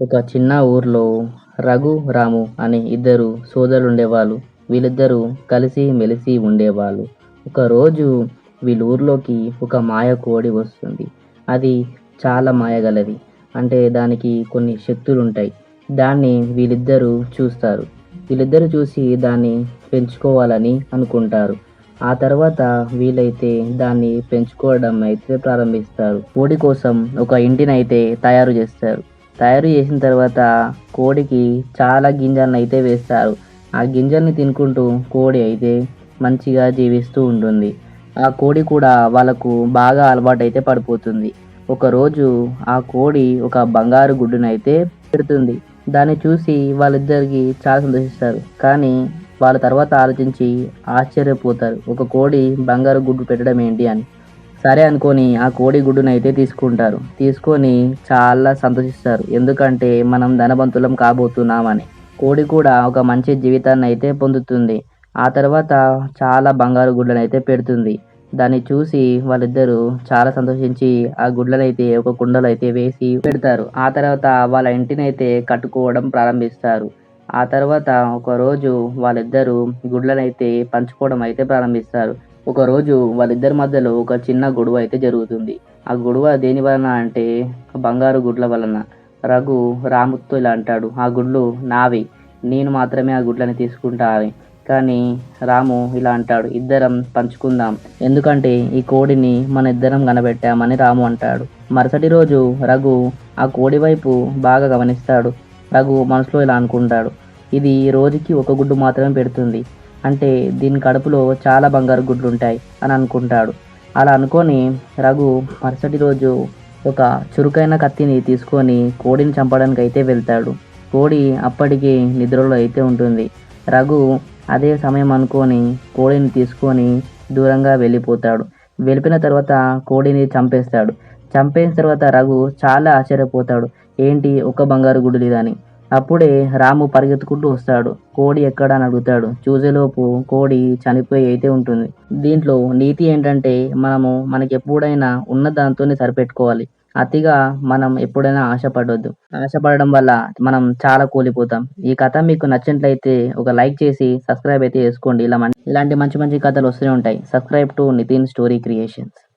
ఒక చిన్న ఊర్లో రఘు, రాము అనే ఇద్దరు సోదరులుండేవాళ్ళు. వీళ్ళిద్దరూ కలిసి మెలిసి ఉండేవాళ్ళు. ఒకరోజు వీళ్ళ ఊర్లోకి ఒక మాయ కోడి వస్తుంది. అది చాలా మాయగలది. అంటే దానికి కొన్ని శక్తులుంటాయి. దాన్ని వీళ్ళిద్దరూ చూస్తారు. వీళ్ళిద్దరూ చూసి దాన్ని పెంచుకోవాలని అనుకుంటారు. ఆ తర్వాత వీళ్ళైతే దాన్ని పెంచుకోవడం అయితే ప్రారంభిస్తారు. కోడి కోసం ఒక ఇంటినైతే తయారు చేస్తారు. తయారు చేసిన తర్వాత కోడికి చాలా గింజలను అయితే వేస్తారు. ఆ గింజల్ని తినుకుంటూ కోడి అయితే మంచిగా జీవిస్తూ ఉంటుంది. ఆ కోడి కూడా వాళ్ళకు బాగా అలవాటైతే పడిపోతుంది. ఒకరోజు ఆ కోడి ఒక బంగారు గుడ్డునైతే పెడుతుంది. దాన్ని చూసి వాళ్ళిద్దరికి చాలా సంతోషిస్తారు. కానీ వాళ్ళ తర్వాత ఆలోచించి ఆశ్చర్యపోతారు. ఒక కోడి బంగారు గుడ్డు పెట్టడం ఏంటి అని. సరే అనుకోని ఆ కోడి గుడ్డునైతే తీసుకుంటారు. తీసుకొని చాలా సంతోషిస్తారు. ఎందుకంటే మనం ధనవంతులం కాబోతున్నామని. కోడి కూడా ఒక మంచి జీవితాన్నయితే పొందుతుంది. ఆ తర్వాత చాలా బంగారు గుడ్లనైతే పెడుతుంది. దాన్ని చూసి వాళ్ళిద్దరూ చాలా సంతోషించి ఆ గుడ్లనైతే ఒక కుండలో అయితే వేసి పెడతారు. ఆ తర్వాత వాళ్ళ ఇంటినైతే కట్టుకోవడం ప్రారంభిస్తారు. ఆ తర్వాత ఒకరోజు వాళ్ళిద్దరూ గుడ్లనైతే పంచుకోవడం అయితే ప్రారంభిస్తారు. ఒకరోజు వాళ్ళిద్దరి మధ్యలో ఒక చిన్న గొడవ అయితే జరుగుతుంది. ఆ గొడవ దేని వలన అంటే బంగారు గుడ్ల వలన. రఘు రాముతో ఇలా అంటాడు, "ఆ గుడ్లు నావి. నేను మాత్రమే ఆ గుడ్లని తీసుకుంటా" అని. కానీ రాము ఇలా అంటాడు, "ఇద్దరం పంచుకుందాం. ఎందుకంటే ఈ కోడిని మన ఇద్దరం కనబెట్టామని" రాము అంటాడు. మరుసటి రోజు రఘు ఆ కోడి వైపు బాగా గమనిస్తాడు. రఘు మనసులో ఇలా అనుకుంటాడు, "ఇది రోజుకి ఒక గుడ్డు మాత్రమే పెడుతుంది. అంటే దీని కడుపులో చాలా బంగారు గుడ్లుంటాయి" అని అనుకుంటాడు. అలా అనుకొని రఘు మరుసటి రోజు ఒక చురుకైన కత్తిని తీసుకొని కోడిని చంపడానికి అయితే వెళ్తాడు. కోడి అప్పటికి నిద్రలో అయితే ఉంటుంది. రఘు అదే సమయం అనుకొని కోడిని తీసుకొని దూరంగా వెళ్ళిపోతాడు. వెళ్ళిపోయిన తర్వాత కోడిని చంపేస్తాడు. చంపేసిన తర్వాత రఘు చాలా ఆశ్చర్యపోతాడు. ఏంటి ఒక్క బంగారు గుడ్డు లేదని. అప్పుడే రాము పరిగెత్తుకుంటూ వస్తాడు. కోడి ఎక్కడ అని అడుగుతాడు. చూసేలోపు కోడి చనిపోయి అయితే ఉంటుంది. దీంట్లో నీతి ఏంటంటే మనకి ఎప్పుడైనా ఉన్న దాంతోనే సరిపెట్టుకోవాలి. అతిగా మనం ఎప్పుడైనా ఆశపడొద్దు. ఆశపడడం వల్ల మనం చాలా కూలిపోతాం. ఈ కథ మీకు నచ్చినట్లయితే ఒక లైక్ చేసి సబ్స్క్రైబ్ అయితే చేసుకోండి. ఇలాంటి మంచి మంచి కథలు వస్తూనే ఉంటాయి. Subscribe to Nitin story creations.